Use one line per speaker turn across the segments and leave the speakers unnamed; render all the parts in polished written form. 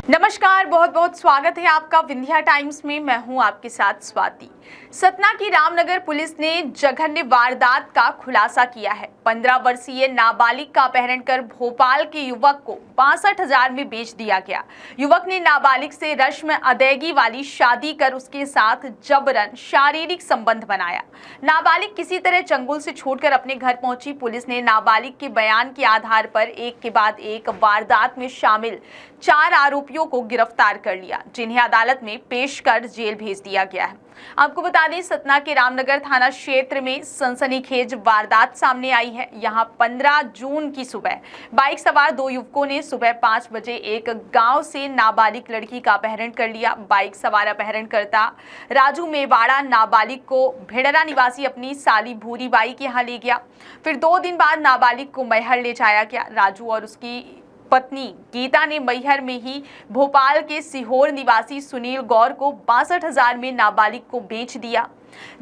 नमस्कार, बहुत बहुत स्वागत है आपका विंध्या टाइम्स में। मैं हूं आपके साथ स्वाति। सतना की रामनगर पुलिस ने जघन्य वारदात का खुलासा किया है। 15 वर्षीय नाबालिग का अपहरण कर भोपाल के युवक को 62,000 में बेच दिया गया। युवक ने नाबालिग से रस्म अदायगी वाली शादी कर उसके साथ जबरन शारीरिक संबंध बनाया। नाबालिग किसी तरह चंगुल से छूटकर अपने घर पहुंची। पुलिस ने नाबालिग के बयान के आधार पर एक के बाद एक वारदात में शामिल 4 आरोपियों को गिरफ्तार कर लिया, जिन्हें अदालत में पेश कर जेल भेज दिया गया है। आपको बता दें, सतना के रामनगर थाना क्षेत्र में सनसनीखेज वारदात सामने आई है। यहां 15 जून की सुबह बाइक सवार 2 युवकों ने सुबह 5 बजे एक गांव से नाबालिग लड़की का अपहरण कर लिया। बाइक सवार अपहरणकर्ता राजू मेवाड़ा नाबालिग को भिड़रा निवासी अपनी साली भूरी बाई के यहाँ ले गया। फिर 2 दिन बाद नाबालिग को मैहर ले जाया गया। राजू और उसकी पत्नी गीता ने मैहर में ही भोपाल के सीहोर निवासी सुनील गौर को 62,000 में नाबालिग को बेच दिया।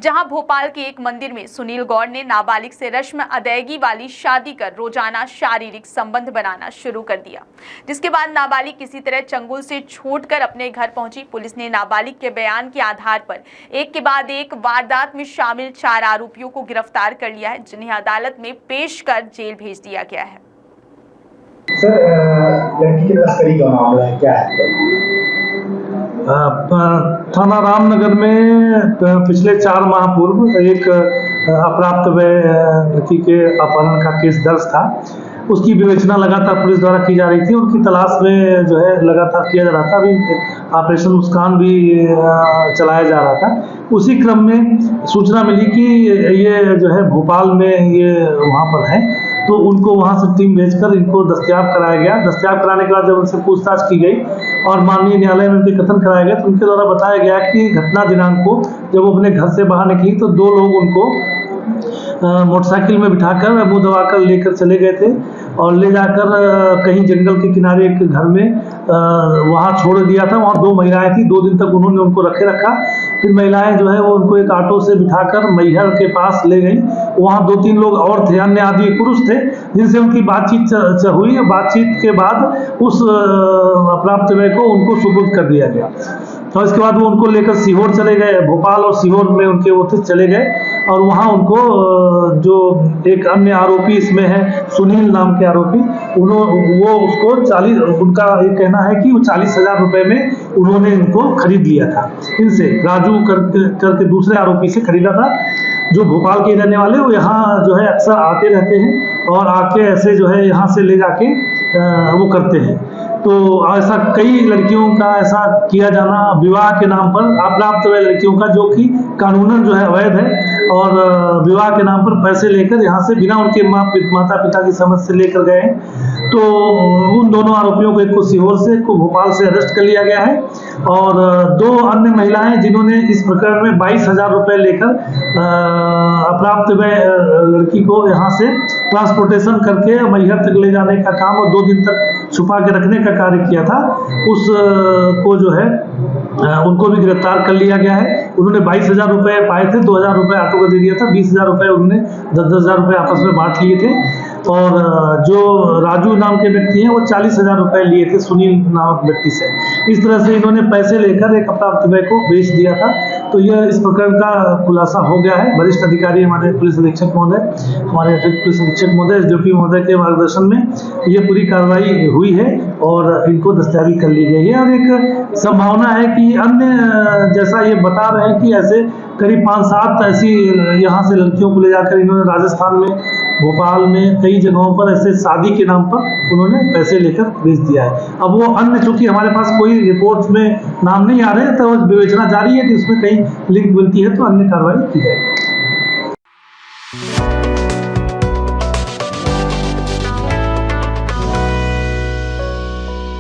जहां भोपाल के एक मंदिर में सुनील गौर ने नाबालिग से रस्म अदायगी वाली शादी कर रोजाना शारीरिक संबंध बनाना शुरू कर दिया, जिसके बाद नाबालिग किसी तरह चंगुल से छूटकर अपने घर पहुंची। पुलिस ने नाबालिग के बयान के आधार पर एक के बाद एक वारदात में शामिल 4 आरोपियों को गिरफ्तार कर लिया है, जिन्हें अदालत में पेश कर जेल भेज दिया गया है।
सर, लड़की की तस्करी का मामला है, क्या है?
थाना रामनगर में पिछले 4 माह पूर्व एक अप्राप्त वय लड़की के अपहरण का केस दर्ज था। उसकी विवेचना लगातार पुलिस द्वारा की जा रही थी। उनकी तलाश में जो है लगातार किया जा रहा था। अभी ऑपरेशन मुस्कान भी चलाया जा रहा था। उसी क्रम में सूचना मिली कि ये जो है भोपाल में ये वहाँ पर है, तो उनको वहाँ से टीम भेजकर इनको दस्तयाब कराया गया। दस्तयाब कराने के बाद जब उनसे पूछताछ की गई और माननीय न्यायालय में उनके कथन कराया गया, तो उनके द्वारा बताया गया कि घटना दिनांक को जब वो अपने घर से बाहर निकली तो 2 लोग उनको मोटरसाइकिल में बिठाकर मुंह दबाकर लेकर चले गए थे और ले जाकर कहीं जंगल के किनारे एक घर में वहाँ छोड़ दिया था। वहाँ 2 महिलाएं थी। 2 दिन तक उन्होंने उनको रखा। फिर महिलाएं जो है वो उनको एक ऑटो से बिठाकर मैहर के पास ले गई। वहाँ 2-3 लोग और थे, अन्य आदमी पुरुष थे, जिनसे उनकी बातचीत हुई। बातचीत के बाद उस अप्राप्त वय को उनको सुपुर्द कर दिया गया और इसके बाद वो उनको लेकर सीहोर चले गए। भोपाल और सीहोर में उनके ऑफिस चले गए और वहाँ उनको जो एक अन्य आरोपी इसमें है, सुनील नाम के आरोपी, वो उसको 40, उनका ये कहना है कि वो 40,000 रुपये में उन्होंने इनको खरीद लिया था। इनसे राजू करके दूसरे आरोपी से खरीदा था, जो भोपाल के रहने वाले। वो यहाँ जो है अक्सर आते रहते हैं और आके ऐसे जो है यहाँ से ले जाके वो करते हैं। तो ऐसा कई लड़कियों का ऐसा किया जाना विवाह के नाम पर, अप्राप्त वय लड़कियों का, जो कि कानूनन जो है अवैध है, और विवाह के नाम पर पैसे लेकर यहाँ से बिना उनके माता पिता की समझ से लेकर गए। तो उन दोनों आरोपियों को, एक को सीहोर से, एक को भोपाल से अरेस्ट कर लिया गया है। और 2 अन्य महिलाएं जिन्होंने इस प्रकरण में 22,000 रुपये लेकर अप्राप्त वय लड़की को यहाँ से ट्रांसपोर्टेशन करके मैहर तक ले जाने का काम और 2 दिन तक छुपा के रखने का कार्य किया था, उस को जो है उनको भी गिरफ्तार कर लिया गया है। उन्होंने 22,000 रुपये पाए थे, 2,000 रुपये ऑटो को दे दिया था, 20,000 रुपये उन्होंने 10,000 रुपये आपस में बांट लिए थे। और जो राजू नाम के व्यक्ति हैं वो 40,000 रुपये लिए थे सुनील नामक व्यक्ति से। इस तरह से इन्होंने पैसे लेकर एक अप्राप्त वय को बेच दिया था। तो यह इस प्रकरण का खुलासा हो गया है। वरिष्ठ अधिकारी हमारे पुलिस अधीक्षक महोदय, हमारे अतिरिक्त पुलिस अधीक्षक महोदय, एसडीओपी महोदय के मार्गदर्शन में ये पूरी कार्रवाई हुई है और इनको दस्तयाबी कर ली गई है। और एक संभावना है कि अन्य, जैसा ये बता रहे हैं कि ऐसे करीब 5-7 ऐसी यहाँ से लड़कियों को ले जाकर इन्होंने राजस्थान में, भोपाल में, कई जगहों पर ऐसे शादी के नाम पर उन्होंने पैसे लेकर बेच दिया है। अब वो अन्य, चूंकि हमारे पास कोई रिपोर्ट में नाम नहीं आ रहे, तो विवेचना जारी है कि उसमें कहीं लिंक मिलती है तो अन्य कार्रवाई की जाएगी।